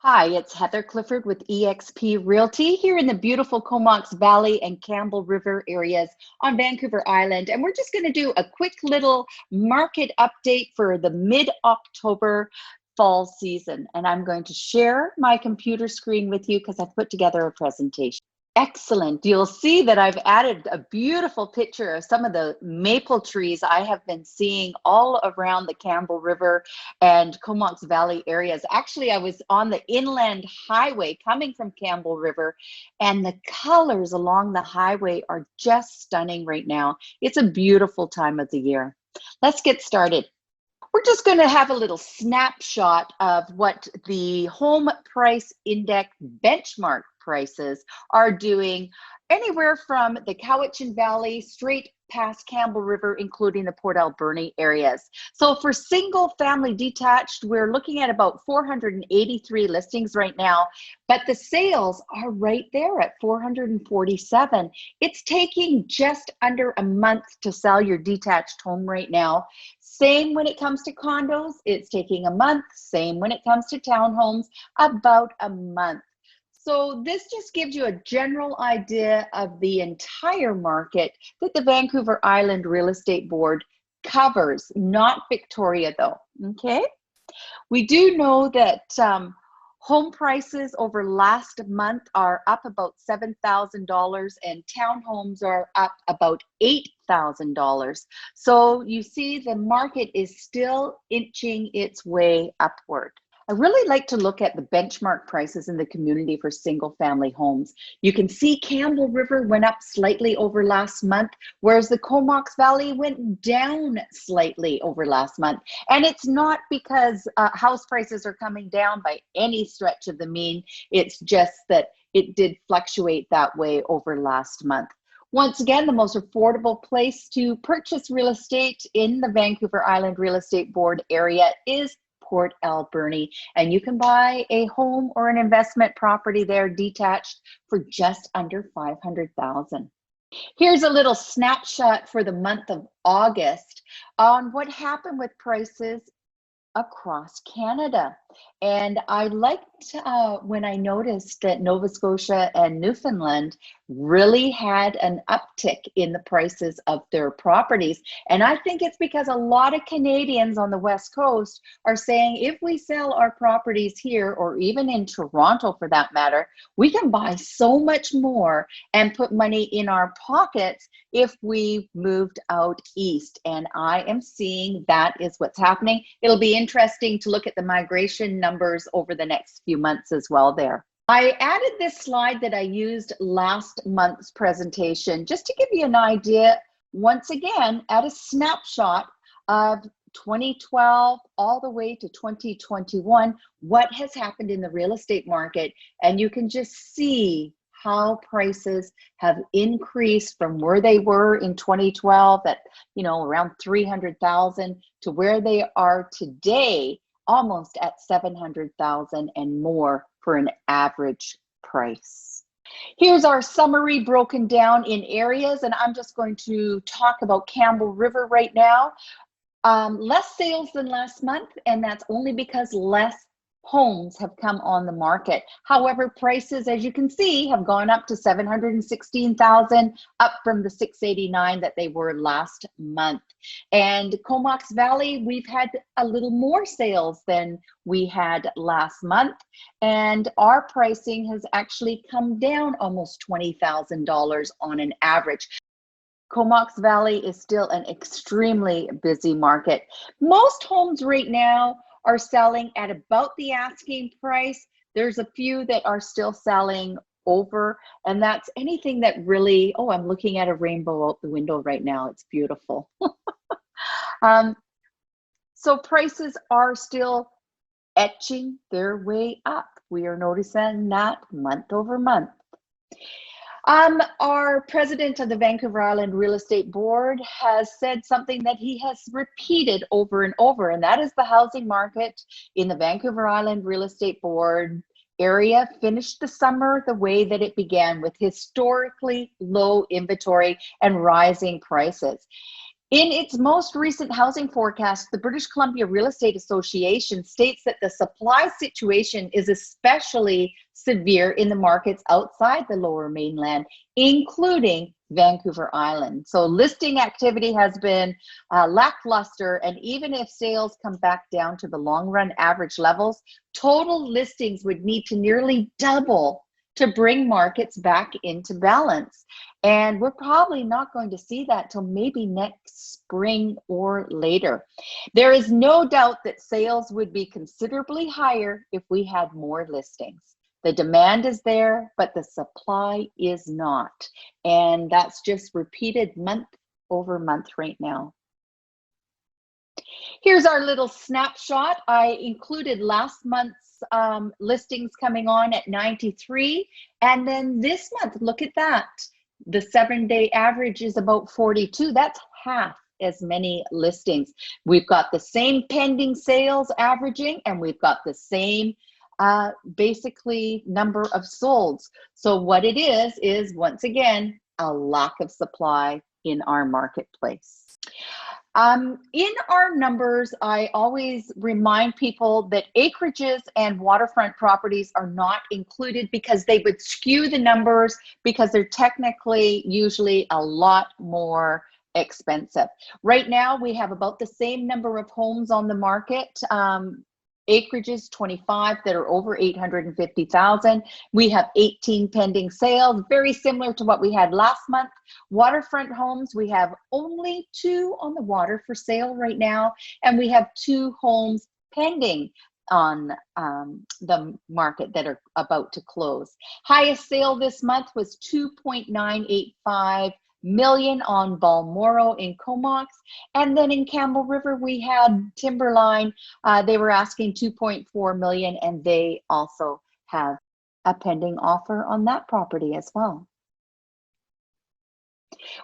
Hi, it's Heather Clifford with eXp Realty here in the beautiful Comox Valley and Campbell River areas on Vancouver Island. And we're just going to do a quick little market update for the mid-October fall season. And I'm going to share my computer screen with you because I've put together a presentation. Excellent. You'll see that I've added a beautiful picture of some of the maple trees I have been seeing all around the Campbell River and Comox Valley areas. Actually, I was on the inland highway coming from Campbell River, and the colors along the highway are just stunning right now. It's a beautiful time of the year. Let's get started. We're just going to have a little snapshot of what the home price index benchmark prices are doing anywhere from the Cowichan Valley straight past Campbell River, including the Port Alberni areas. So for single family detached, we're looking at about 483 listings right now, but the sales are right there at 447. It's taking just under a month to sell your detached home right now. Same when it comes to condos, it's taking a month. Same when it comes to townhomes, about a month. So this just gives you a general idea of the entire market that the Vancouver Island Real Estate Board covers, not Victoria though, okay? We do know that home prices over last month are up about $7,000 and townhomes are up about $8,000. So you see the market is still inching its way upward. I really like to look at the benchmark prices in the community for single family homes. You can see Campbell River went up slightly over last month, whereas the Comox Valley went down slightly over last month. And it's not because house prices are coming down by any stretch of the mean. It's just that it did fluctuate that way over last month. Once again, the most affordable place to purchase real estate in the Vancouver Island Real Estate Board area is Port Alberni, and you can buy a home or an investment property there detached for just under $500,000. Here's a little snapshot for the month of August on what happened with prices across Canada. And I liked when I noticed that Nova Scotia and Newfoundland really had an uptick in the prices of their properties. And I think it's because a lot of Canadians on the West Coast are saying if we sell our properties here, or even in Toronto for that matter, we can buy so much more and put money in our pockets if we moved out east. And I am seeing that is what's happening. It'll be interesting to look at the migration numbers over the next few months as well there. I added this slide that I used last month's presentation just to give you an idea, once again, at a snapshot of 2012 all the way to 2021, what has happened in the real estate market. And you can just see how prices have increased from where they were in 2012 at, around 300,000 to where they are today, almost at 700,000 and more for an average price. Here's our summary broken down in areas, and I'm just going to talk about Campbell River right now. Less sales than last month, and that's only because less homes have come on the market. However, prices, as you can see, have gone up to 716,000, up from the 689 that they were last month. And Comox Valley, we've had a little more sales than we had last month, and our pricing has actually come down almost $20,000 on an average. Comox Valley is still an extremely busy market. Most homes right now are selling at about the asking price. There's a few that are still selling over, and that's anything that really, oh, I'm looking at a rainbow out the window right now. It's beautiful. So prices are still etching their way up. We are noticing that month over month. Our president of the Vancouver Island Real Estate Board has said something that he has repeated over and over, and that is the housing market in the Vancouver Island Real Estate Board area finished the summer the way that it began, with historically low inventory and rising prices. In its most recent housing forecast, the British Columbia Real Estate Association states that the supply situation is especially severe in the markets outside the Lower Mainland, including Vancouver Island. So listing activity has been lackluster, and even if sales come back down to the long run average levels, total listings would need to nearly double to bring markets back into balance. And we're probably not going to see that till maybe next spring or later. There is no doubt that sales would be considerably higher if we had more listings. The demand is there, but the supply is not. And that's just repeated month over month right now. Here's our little snapshot. I included last month's listings coming on at 93. And then this month, look at that. The 7-day average is about 42. That's half as many listings. We've got the same pending sales averaging, and we've got the same basically number of solds. So what it is once again, a lack of supply in our marketplace. In our numbers, I always remind people that acreages and waterfront properties are not included because they would skew the numbers, because they're technically usually a lot more expensive. Right now, we have about the same number of homes on the market. Acreages 25 that are over 850,000. We have 18 pending sales, very similar to what we had last month. Waterfront homes, we have only 2 on the water for sale right now, and we have 2 homes pending on the market that are about to close. Highest sale this month was 2.985 million on Balmoral in Comox, and then in Campbell River we had Timberline. They were asking 2.4 million, and they also have a pending offer on that property as well.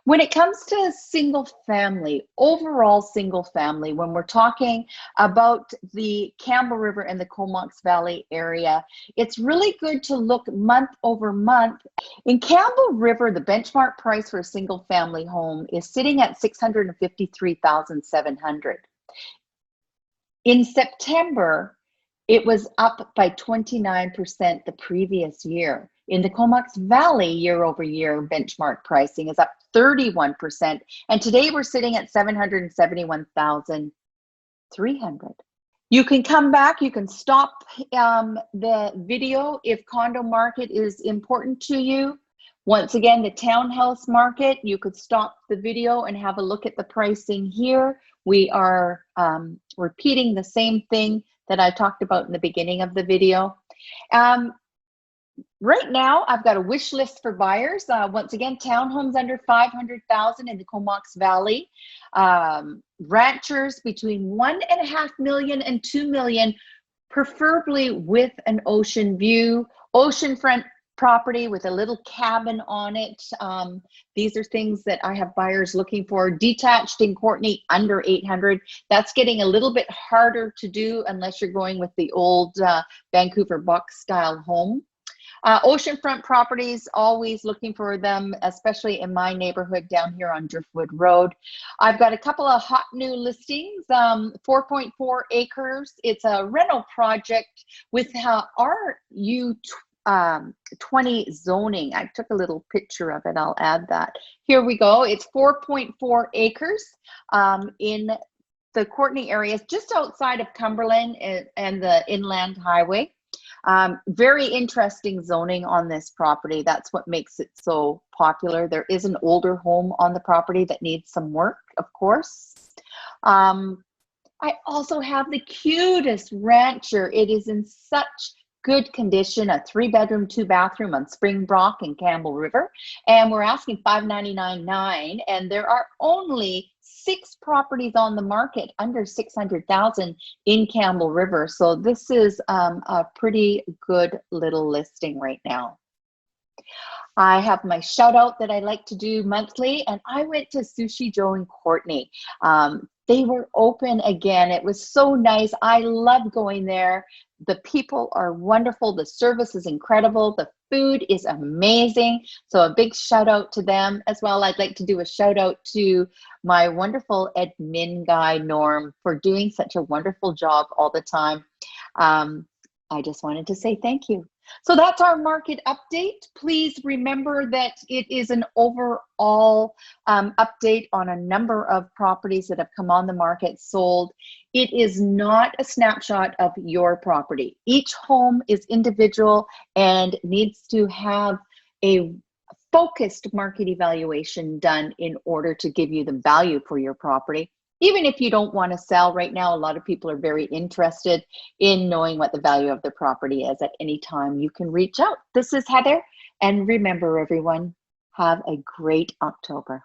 When it comes to single family, overall single family, when we're talking about the Campbell River and the Comox Valley area, it's really good to look month over month. In Campbell River, the benchmark price for a single family home is sitting at $653,700. In September, it was up by 29% the previous year. In the Comox Valley, year over year benchmark pricing is up 31%. And today we're sitting at $771,300. You can come back, you can stop the video if condo market is important to you. Once again, the townhouse market, you could stop the video and have a look at the pricing here. We are repeating the same thing that I talked about in the beginning of the video. Right now, I've got a wish list for buyers. Once again, townhomes under 500,000 in the Comox Valley. Ranchers between 1.5 million and 2 million, preferably with an ocean view. Oceanfront property with a little cabin on it. These are things that I have buyers looking for. Detached in Courtenay under 800. That's getting a little bit harder to do unless you're going with the old Vancouver box style home. Oceanfront properties, always looking for them, especially in my neighborhood down here on Driftwood Road. I've got a couple of hot new listings, 4.4 acres. It's a rental project with RU20 zoning. I took a little picture of it. I'll add that. Here we go. It's 4.4 acres in the Courtenay area, just outside of Cumberland and the Inland Highway. Very interesting zoning on this property. That's what makes it so popular. There is an older home on the property that needs some work, of course. I also have the cutest rancher. It is in such good condition, a 3-bedroom, 2-bathroom on Springbok and Campbell River. And we're asking $599,900, and there are only 6 properties on the market under 600,000 in Campbell River. So this is a pretty good little listing right now. I have my shout out that I like to do monthly, and I went to Sushi Joe in Courtenay. They were open again. It was so nice. I love going there. The people are wonderful. The service is incredible. The food is amazing. So a big shout out to them as well. I'd like to do a shout out to my wonderful admin guy, Norm, for doing such a wonderful job all the time. I just wanted to say thank you. So that's our market update. Please remember that it is an overall update on a number of properties that have come on the market, sold. It is not a snapshot of your property. Each home is individual and needs to have a focused market evaluation done in order to give you the value for your property. Even if you don't want to sell right now, a lot of people are very interested in knowing what the value of the property is. At any time, you can reach out. This is Heather, and remember, everyone, have a great October.